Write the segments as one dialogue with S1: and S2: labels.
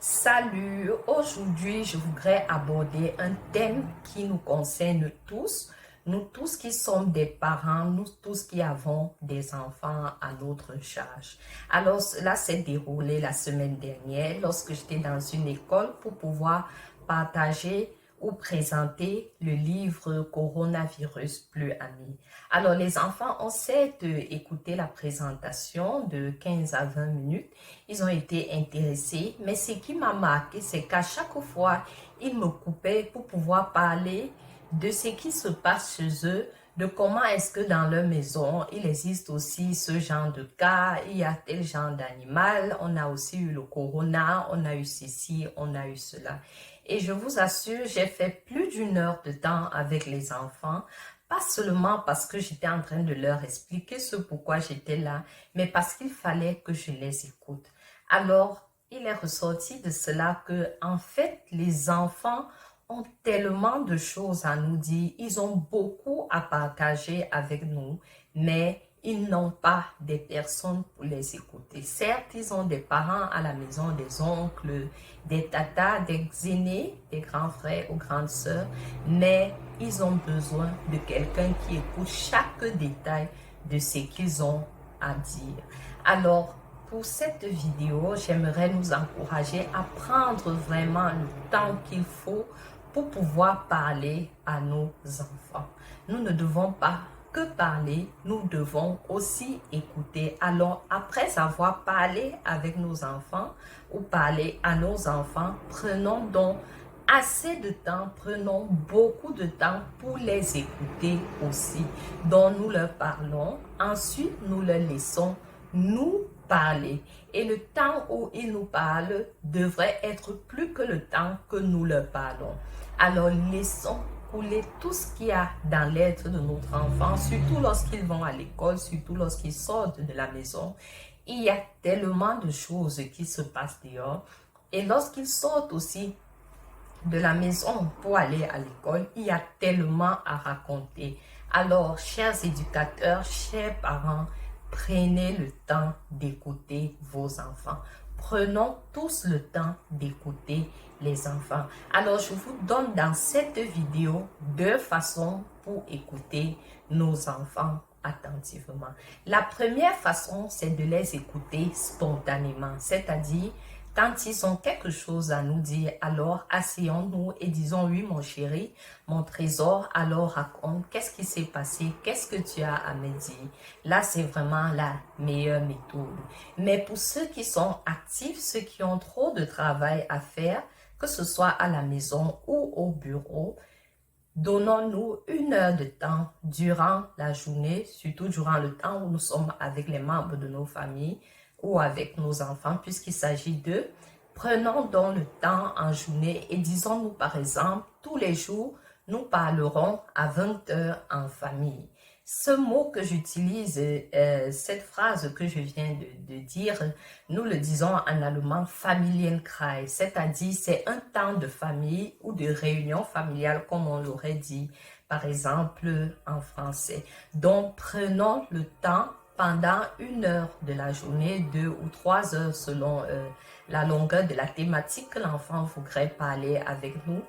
S1: Salut, aujourd'hui je voudrais aborder un thème qui nous concerne tous, nous tous qui sommes des parents, nous tous qui avons des enfants à notre charge. Alors cela s'est déroulé la semaine dernière lorsque j'étais dans une école pour pouvoir partager ou présenter le livre Coronavirus plus ami. Alors les enfants ont certes écouté la présentation de 15 à 20 minutes, ils ont été intéressés, mais ce qui m'a marqué, c'est qu'à chaque fois, ils me coupaient pour pouvoir parler de ce qui se passe chez eux, de comment est-ce que dans leur maison, il existe aussi ce genre de cas, il y a tel genre d'animal, on a aussi eu le corona, on a eu ceci, on a eu cela. Et je vous assure, j'ai fait plus d'une heure de temps avec les enfants, pas seulement parce que j'étais en train de leur expliquer ce pourquoi j'étais là, mais parce qu'il fallait que je les écoute. Alors, il est ressorti de cela que, en fait, les enfants ont tellement de choses à nous dire, ils ont beaucoup à partager avec nous, mais ils n'ont pas des personnes pour les écouter. Certes, ils ont des parents à la maison, des oncles, des tatas, des aînés, des grands frères ou grandes sœurs, mais ils ont besoin de quelqu'un qui écoute chaque détail de ce qu'ils ont à dire. Alors, pour cette vidéo, j'aimerais nous encourager à prendre vraiment le temps qu'il faut pour pouvoir parler à nos enfants. Nous ne devons pas que parler, nous devons aussi écouter. Alors, après avoir parlé avec nos enfants ou parler à nos enfants, prenons donc assez de temps, prenons beaucoup de temps pour les écouter aussi, dont nous leur parlons. Ensuite, nous leur laissons nous parler. Et le temps où ils nous parlent devrait être plus que le temps que nous leur parlons. Alors, laissons couler tout ce qu'il y a dans l'être de notre enfant, surtout lorsqu'ils vont à l'école, surtout lorsqu'ils sortent de la maison. Il y a tellement de choses qui se passent dehors. Et lorsqu'ils sortent aussi de la maison pour aller à l'école, il y a tellement à raconter. Alors, chers éducateurs, chers parents, prenez le temps d'écouter vos enfants. Prenons tous le temps d'écouter les enfants. Alors, je vous donne dans cette vidéo deux façons pour écouter nos enfants attentivement. La première façon, c'est de les écouter spontanément, c'est-à-dire quand ils ont quelque chose à nous dire, alors asseyons-nous et disons, oui mon chéri, mon trésor, alors raconte, qu'est-ce qui s'est passé, qu'est-ce que tu as à me dire. Là, c'est vraiment la meilleure méthode. Mais pour ceux qui sont actifs, ceux qui ont trop de travail à faire, que ce soit à la maison ou au bureau, donnons-nous une heure de temps durant la journée, surtout durant le temps où nous sommes avec les membres de nos familles ou avec nos enfants, puisqu'il s'agit d'eux. Prenons donc le temps en journée et disons-nous par exemple, tous les jours, nous parlerons à 20 heures en famille. Ce mot que j'utilise, cette phrase que je viens de dire, nous le disons en allemand Familienkreis, c'est-à-dire c'est un temps de famille ou de réunion familiale comme on l'aurait dit par exemple en français. Donc prenons le temps pendant une heure de la journée, 2 ou 3 heures selon la longueur de la thématique que l'enfant voudrait parler avec nous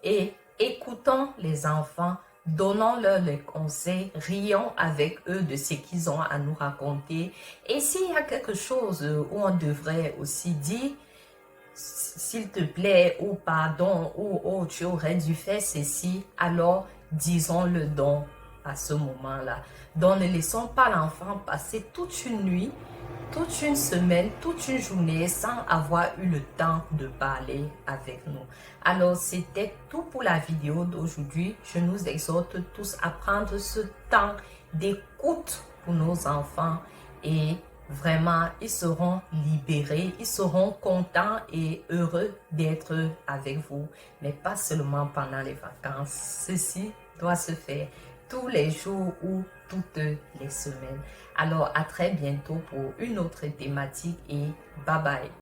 S1: et écoutons les enfants. Donnons-leur les conseils, rions avec eux de ce qu'ils ont à nous raconter. Et s'il y a quelque chose où on devrait aussi dire, s'il te plaît, ou pardon, ou oh, tu aurais dû faire ceci, alors disons-le donc à ce moment-là. Donc ne laissons pas l'enfant passer toute une nuit, toute une semaine, toute une journée sans avoir eu le temps de parler avec nous. Alors, c'était tout pour la vidéo d'aujourd'hui. Je nous exhorte tous à prendre ce temps d'écoute pour nos enfants et vraiment, ils seront libérés, ils seront contents et heureux d'être avec vous, mais pas seulement pendant les vacances. Ceci doit se faire tous les jours ou toutes les semaines. Alors, à très bientôt pour une autre thématique et bye bye.